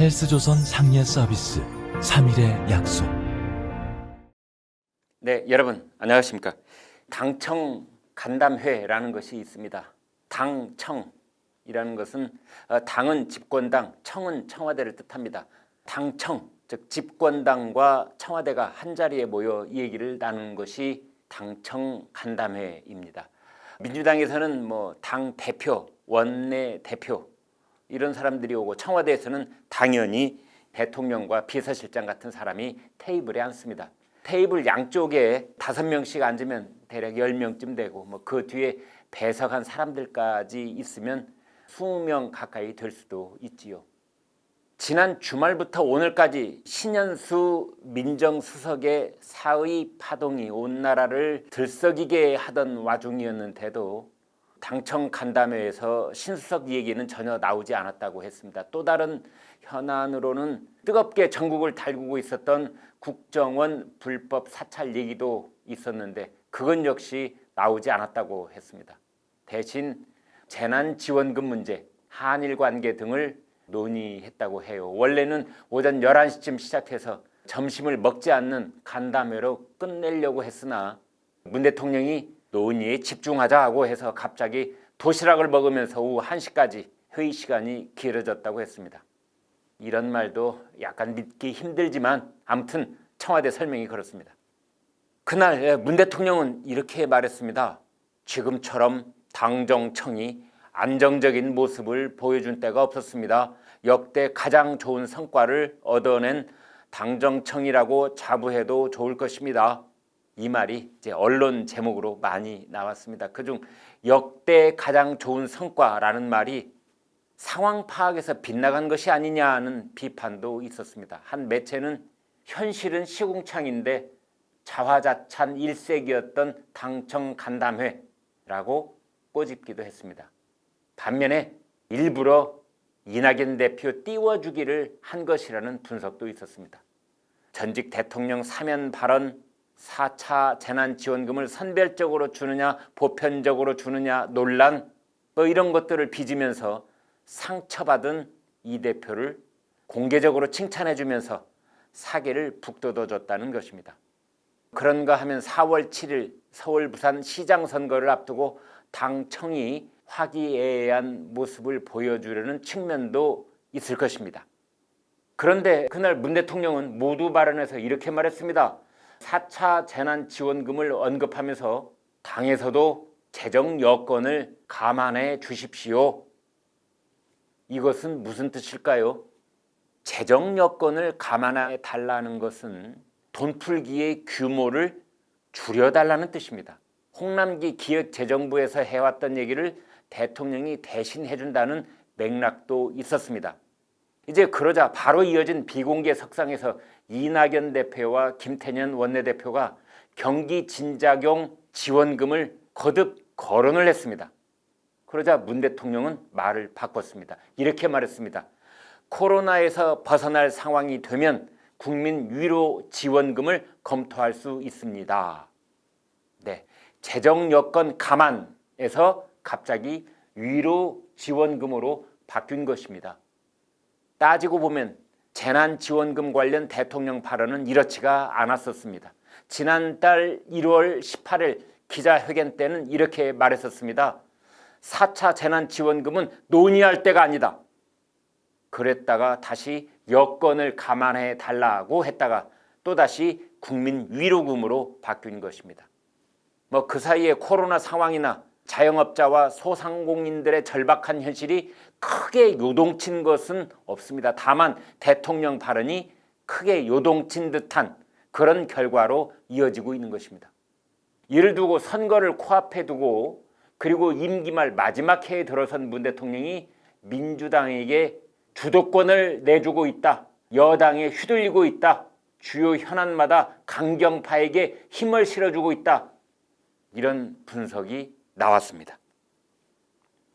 헬스조선 상례 서비스 3일의 약속. 네, 여러분 안녕하십니까? 당청 간담회라는 것이 있습니다. 당청이라는 것은 당은 집권당, 청은 청와대를 뜻합니다. 당청, 즉 집권당과 청와대가 한자리에 모여 이 얘기를 나누는 것이 당청 간담회입니다. 민주당에서는 당 대표, 원내 대표 이런 사람들이 오고, 청와대에서는 당연히 대통령과 비서실장 같은 사람이 테이블에 앉습니다. 테이블 양쪽에 5명씩 앉으면 대략 10명쯤 되고, 그 뒤에 배석한 사람들까지 있으면 20명 가까이 될 수도 있지요. 지난 주말부터 오늘까지 신현수 민정수석의 사의 파동이 온 나라를 들썩이게 하던 와중이었는데도 당청 간담회에서 신수석 얘기는 전혀 나오지 않았다고 했습니다. 또 다른 현안으로는 뜨겁게 전국을 달구고 있었던 국정원 불법 사찰 얘기도 있었는데 그건 역시 나오지 않았다고 했습니다. 대신 재난지원금 문제, 한일 관계 등을 논의했다고 해요. 원래는 오전 11시쯤 시작해서 점심을 먹지 않는 간담회로 끝내려고 했으나 문 대통령이 논의에 집중하자고 해서 갑자기 도시락을 먹으면서 오후 1시까지 회의 시간이 길어졌다고 했습니다. 이런 말도 약간 믿기 힘들지만 아무튼 청와대 설명이 그렇습니다. 그날 문 대통령은 이렇게 말했습니다. 지금처럼 당정청이 안정적인 모습을 보여준 때가 없었습니다. 역대 가장 좋은 성과를 얻어낸 당정청이라고 자부해도 좋을 것입니다. 이 말이 이제 언론 제목으로 많이 나왔습니다. 그중 역대 가장 좋은 성과라는 말이 상황 파악에서 빗나간 것이 아니냐는 비판도 있었습니다. 한 매체는 현실은 시궁창인데 자화자찬 일색이었던 당청 간담회라고 꼬집기도 했습니다. 반면에 일부러 이낙연 대표 띄워주기를 한 것이라는 분석도 있었습니다. 전직 대통령 사면 발언, 4차 재난지원금을 선별적으로 주느냐 보편적으로 주느냐 논란, 이런 것들을 빚으면서 상처받은 이 대표를 공개적으로 칭찬해주면서 사기를 북돋워줬다는 것입니다. 그런가 하면 4월 7일 서울 부산 시장 선거를 앞두고 당청이 화기애애한 모습을 보여주려는 측면도 있을 것입니다. 그런데 그날 문 대통령은 모두 발언에서 이렇게 말했습니다. 4차 재난지원금을 언급하면서 당에서도 재정 여건을 감안해 주십시오. 이것은 무슨 뜻일까요? 재정 여건을 감안해 달라는 것은 돈풀기의 규모를 줄여달라는 뜻입니다. 홍남기 기획재정부에서 해왔던 얘기를 대통령이 대신 해준다는 맥락도 있었습니다. 이제 그러자 바로 이어진 비공개 석상에서 이낙연 대표와 김태년 원내대표가 경기 진작용 지원금을 거듭 거론을 했습니다. 그러자 문 대통령은 말을 바꿨습니다. 이렇게 말했습니다. 코로나에서 벗어날 상황이 되면 국민 위로 지원금을 검토할 수 있습니다. 네, 재정 여건 감안에서 갑자기 위로 지원금으로 바뀐 것입니다. 따지고 보면 재난지원금 관련 대통령 발언은 이렇지가 않았었습니다. 지난달 1월 18일 기자회견 때는 이렇게 말했었습니다. 4차 재난지원금은 논의할 때가 아니다. 그랬다가 다시 여건을 감안해 달라고 했다가 또다시 국민 위로금으로 바뀐 것입니다. 그 사이에 코로나 상황이나 자영업자와 소상공인들의 절박한 현실이 크게 요동친 것은 없습니다. 다만 대통령 발언이 크게 요동친 듯한 그런 결과로 이어지고 있는 것입니다. 이를 두고 선거를 코앞에 두고 그리고 임기 말 마지막 해에 들어선 문 대통령이 민주당에게 주도권을 내주고 있다. 여당에 휘둘리고 있다. 주요 현안마다 강경파에게 힘을 실어주고 있다. 이런 분석이 나왔습니다.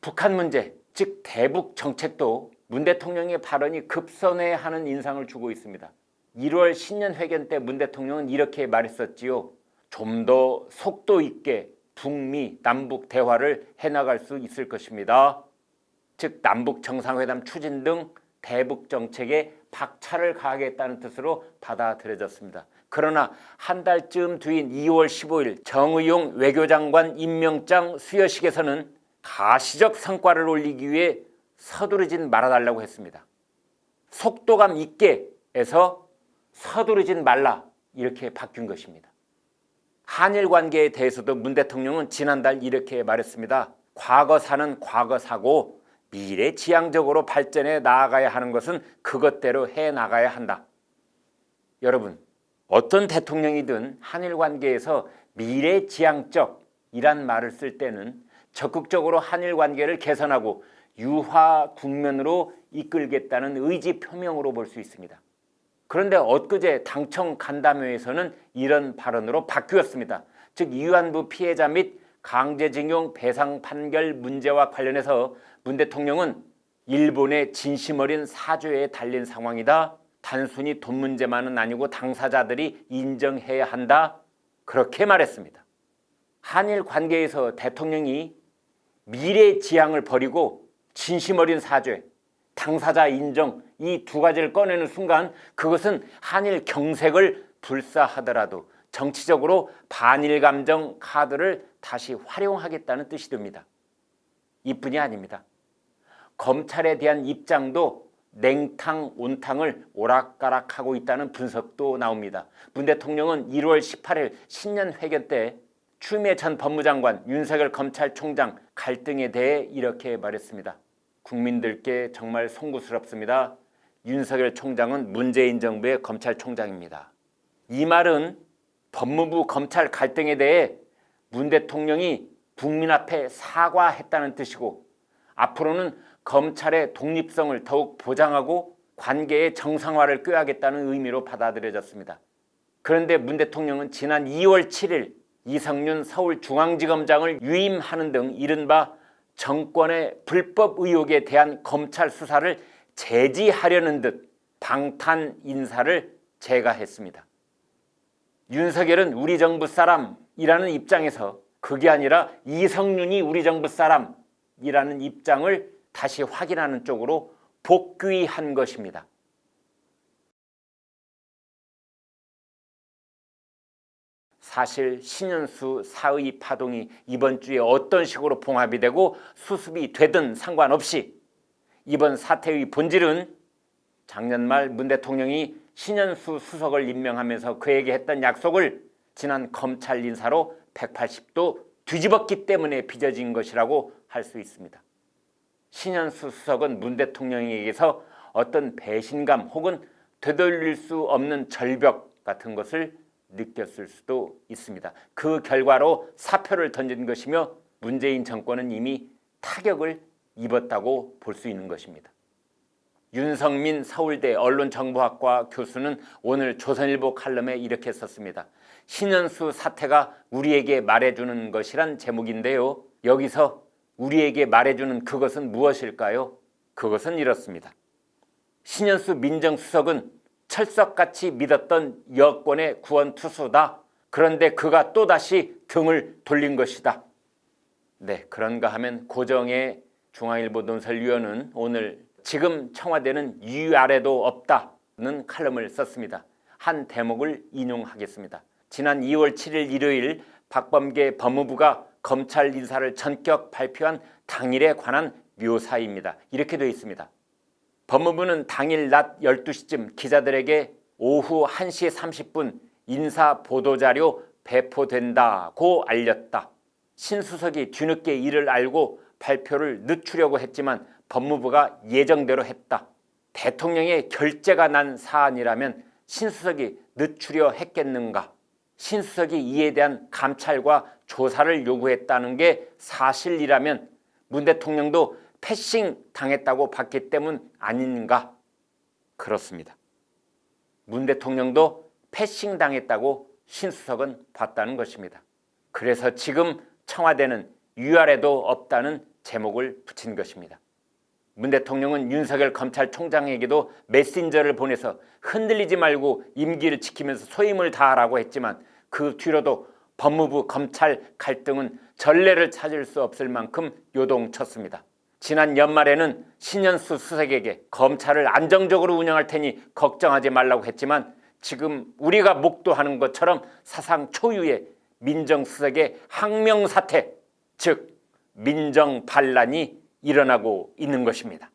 북한 문제, 즉 대북 정책도 문 대통령의 발언이 급선회하는 인상을 주고 있습니다. 1월 신년회견 때 문 대통령은 이렇게 말했었지요. 좀 더 속도 있게 북미, 남북 대화를 해나갈 수 있을 것입니다. 즉 남북 정상회담 추진 등 대북 정책에 박차를 가하겠다는 뜻으로 받아들여졌습니다. 그러나 한 달쯤 뒤인 2월 15일 정의용 외교장관 임명장 수여식에서는 가시적 성과를 올리기 위해 서두르진 말아달라고 했습니다. 속도감 있게 해서 서두르진 말라 이렇게 바뀐 것입니다. 한일 관계에 대해서도 문 대통령은 지난달 이렇게 말했습니다. 과거사는 과거사고 미래지향적으로 발전해 나아가야 하는 것은 그것대로 해 나가야 한다. 여러분, 어떤 대통령이든 한일 관계에서 미래지향적이란 말을 쓸 때는 적극적으로 한일 관계를 개선하고 유화 국면으로 이끌겠다는 의지 표명으로 볼 수 있습니다. 그런데 엊그제 당청 간담회에서는 이런 발언으로 바뀌었습니다. 즉 위안부 피해자 및 강제징용 배상 판결 문제와 관련해서 문 대통령은 일본의 진심 어린 사죄에 달린 상황이다. 단순히 돈 문제만은 아니고 당사자들이 인정해야 한다. 그렇게 말했습니다. 한일 관계에서 대통령이 미래지향을 버리고 진심 어린 사죄, 당사자 인정 이 두 가지를 꺼내는 순간 그것은 한일 경색을 불사하더라도 정치적으로 반일 감정 카드를 다시 활용하겠다는 뜻이 됩니다. 이뿐이 아닙니다. 검찰에 대한 입장도 냉탕 온탕을 오락가락하고 있다는 분석도 나옵니다. 문 대통령은 1월 18일 신년회견 때 추미애 전 법무장관, 윤석열 검찰총장 갈등에 대해 이렇게 말했습니다. 국민들께 정말 송구스럽습니다. 윤석열 총장은 문재인 정부의 검찰총장입니다. 이 말은 법무부 검찰 갈등에 대해 문 대통령이 국민 앞에 사과했다는 뜻이고 앞으로는 검찰의 독립성을 더욱 보장하고 관계의 정상화를 꾀하겠다는 의미로 받아들여졌습니다. 그런데 문 대통령은 지난 2월 7일 이성윤 서울중앙지검장을 유임하는 등 이른바 정권의 불법 의혹에 대한 검찰 수사를 제지하려는 듯 방탄 인사를 제거했습니다. 윤석열은 우리 정부 사람이라는 입장에서 그게 아니라 이성윤이 우리 정부 사람이라는 입장을 다시 확인하는 쪽으로 복귀한 것입니다. 사실 신현수 사의 파동이 이번 주에 어떤 식으로 봉합이 되고 수습이 되든 상관없이 이번 사태의 본질은 작년 말 문 대통령이 신현수 수석을 임명하면서 그에게 했던 약속을 지난 검찰 인사로 180도 뒤집었기 때문에 빚어진 것이라고 할 수 있습니다. 신현수 수석은 문 대통령에게서 어떤 배신감 혹은 되돌릴 수 없는 절벽 같은 것을 느꼈을 수도 있습니다. 그 결과로 사표를 던진 것이며 문재인 정권은 이미 타격을 입었다고 볼 수 있는 것입니다. 윤성민 서울대 언론정보학과 교수는 오늘 조선일보 칼럼에 이렇게 썼습니다. 신현수 사태가 우리에게 말해주는 것이란 제목인데요. 여기서 우리에게 말해주는 그것은 무엇일까요? 그것은 이렇습니다. 신현수 민정수석은 철석같이 믿었던 여권의 구원투수다. 그런데 그가 또다시 등을 돌린 것이다. 네, 그런가 하면 고정의 중앙일보 논설위원은 오늘 지금 청와대는 위아래도 없다는 칼럼을 썼습니다. 한 대목을 인용하겠습니다. 지난 2월 7일 일요일 박범계 법무부가 검찰 인사를 전격 발표한 당일에 관한 묘사입니다. 이렇게 되어 있습니다. 법무부는 당일 낮 12시쯤 기자들에게 오후 1시 30분 인사 보도자료 배포된다고 알렸다. 신 수석이 뒤늦게 이를 알고 발표를 늦추려고 했지만 법무부가 예정대로 했다. 대통령의 결재가 난 사안이라면 신 수석이 늦추려 했겠는가? 신 수석이 이에 대한 감찰과 조사를 요구했다는 게 사실이라면 문 대통령도 패싱 당했다고 봤기 때문 아닌가? 그렇습니다. 문 대통령도 패싱 당했다고 신 수석은 봤다는 것입니다. 그래서 지금 청와대는 위아래도 없다는 제목을 붙인 것입니다. 문 대통령은 윤석열 검찰총장에게도 메신저를 보내서 흔들리지 말고 임기를 지키면서 소임을 다하라고 했지만 그 뒤로도 법무부 검찰 갈등은 전례를 찾을 수 없을 만큼 요동쳤습니다. 지난 연말에는 신현수 수석에게 검찰을 안정적으로 운영할 테니 걱정하지 말라고 했지만 지금 우리가 목도하는 것처럼 사상 초유의 민정수석의 항명사태, 즉 민정반란이 일어나고 있는 것입니다.